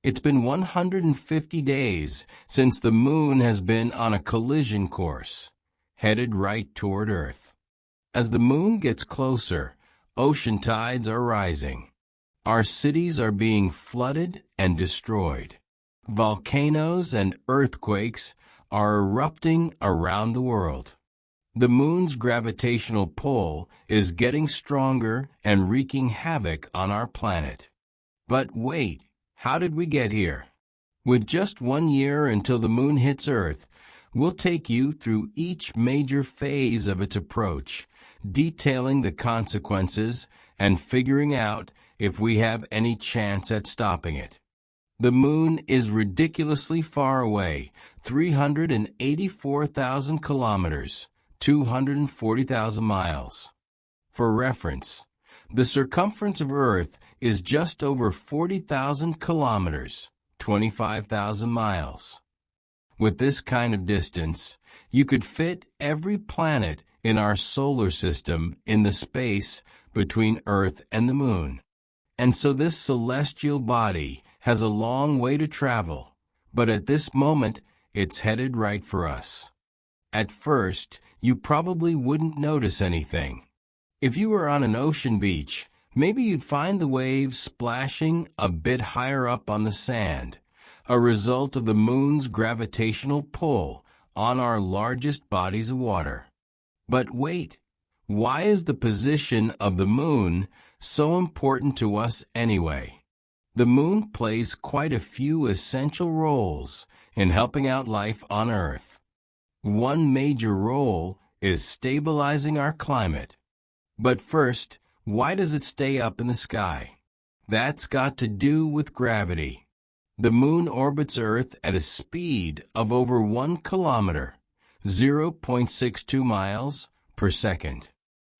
It's been 150 days since the moon has been on a collision course, headed right toward Earth. As the moon gets closer, ocean tides are rising. Our cities are being flooded and destroyed. Volcanoes and earthquakes are erupting around the world. The moon's gravitational pull is getting stronger and wreaking havoc on our planet. But wait, how did we get here? With just 1 year until the moon hits Earth, we'll take you through each major phase of its approach, detailing the consequences and figuring out if we have any chance at stopping it. The moon is ridiculously far away, 384,000 kilometers, 240,000 miles. For reference, the circumference of Earth is just over 40,000 kilometers, 25,000 miles. With this kind of distance, you could fit every planet in our solar system in the space between Earth and the moon. And so this celestial body has a long way to travel, but at this moment, it's headed right for us. At first, you probably wouldn't notice anything. If you were on an ocean beach, maybe you'd find the waves splashing a bit higher up on the sand, a result of the moon's gravitational pull on our largest bodies of water. But wait, why is the position of the moon so important to us anyway? The moon plays quite a few essential roles in helping out life on Earth. One major role is stabilizing our climate. But first, why does it stay up in the sky? That's got to do with gravity. The moon orbits Earth at a speed of over 1 kilometer, 0.62 miles per second.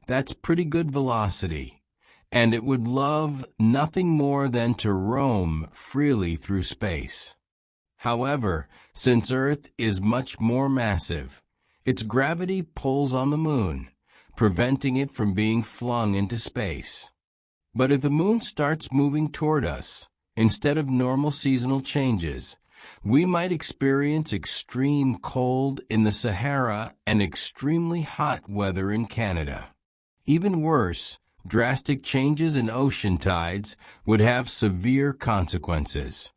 That's pretty good velocity, and it would love nothing more than to roam freely through space. However, since Earth is much more massive, its gravity pulls on the moon, preventing it from being flung into space. But if the moon starts moving toward us, instead of normal seasonal changes, we might experience extreme cold in the Sahara and extremely hot weather in Canada. Even worse, drastic changes in ocean tides would have severe consequences.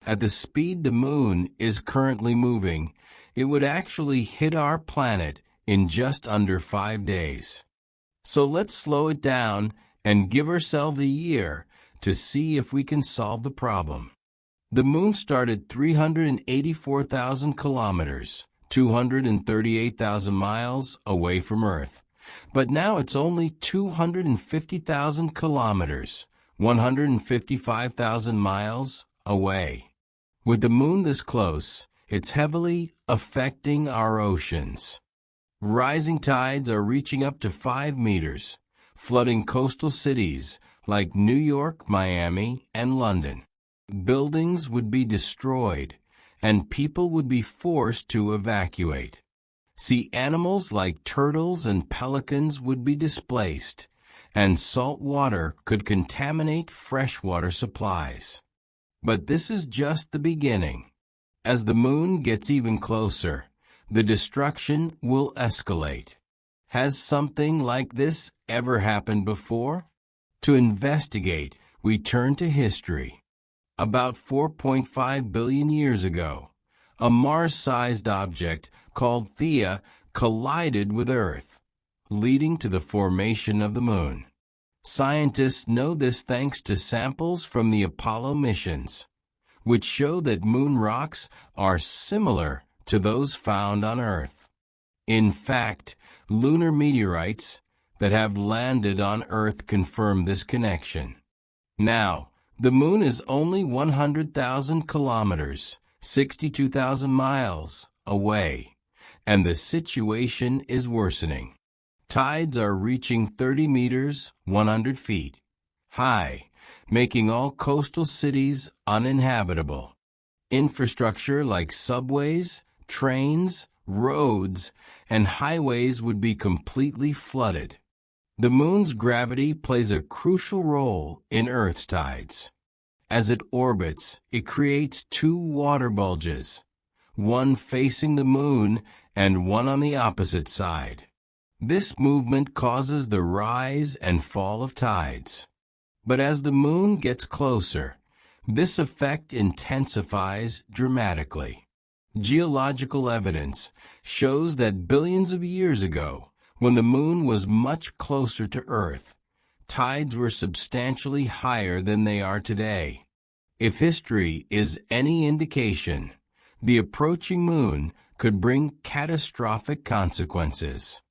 At the speed the moon is currently moving, it would actually hit our planet in just under 5 days. So let's slow it down and give ourselves a year to see if we can solve the problem. The moon started 384,000 kilometers, 238,000 miles away from Earth, but now it's only 250,000 kilometers, 155,000 miles away. With the moon this close, it's heavily affecting our oceans. Rising tides are reaching up to 5 meters, flooding coastal cities like New York, Miami, and London. Buildings would be destroyed, and people would be forced to evacuate. Sea animals like turtles and pelicans would be displaced, and salt water could contaminate freshwater supplies. But this is just the beginning. As the moon gets even closer, the destruction will escalate. Has something like this ever happened before? To investigate, we turn to history. About 4.5 billion years ago, a Mars-sized object called Theia collided with Earth, leading to the formation of the moon. Scientists know this thanks to samples from the Apollo missions, which show that moon rocks are similar to those found on Earth. In fact, lunar meteorites that have landed on Earth confirm this connection. Now, the moon is only 100,000 kilometers, 62,000 miles away, and the situation is worsening. Tides are reaching 30 meters, 100 feet, high, making all coastal cities uninhabitable. Infrastructure like subways, trains, roads, and highways would be completely flooded. The moon's gravity plays a crucial role in Earth's tides. As it orbits, it creates two water bulges, one facing the moon and one on the opposite side. This movement causes the rise and fall of tides. But as the moon gets closer, this effect intensifies dramatically. Geological evidence shows that billions of years ago, when the moon was much closer to Earth, tides were substantially higher than they are today. If history is any indication, the approaching moon could bring catastrophic consequences.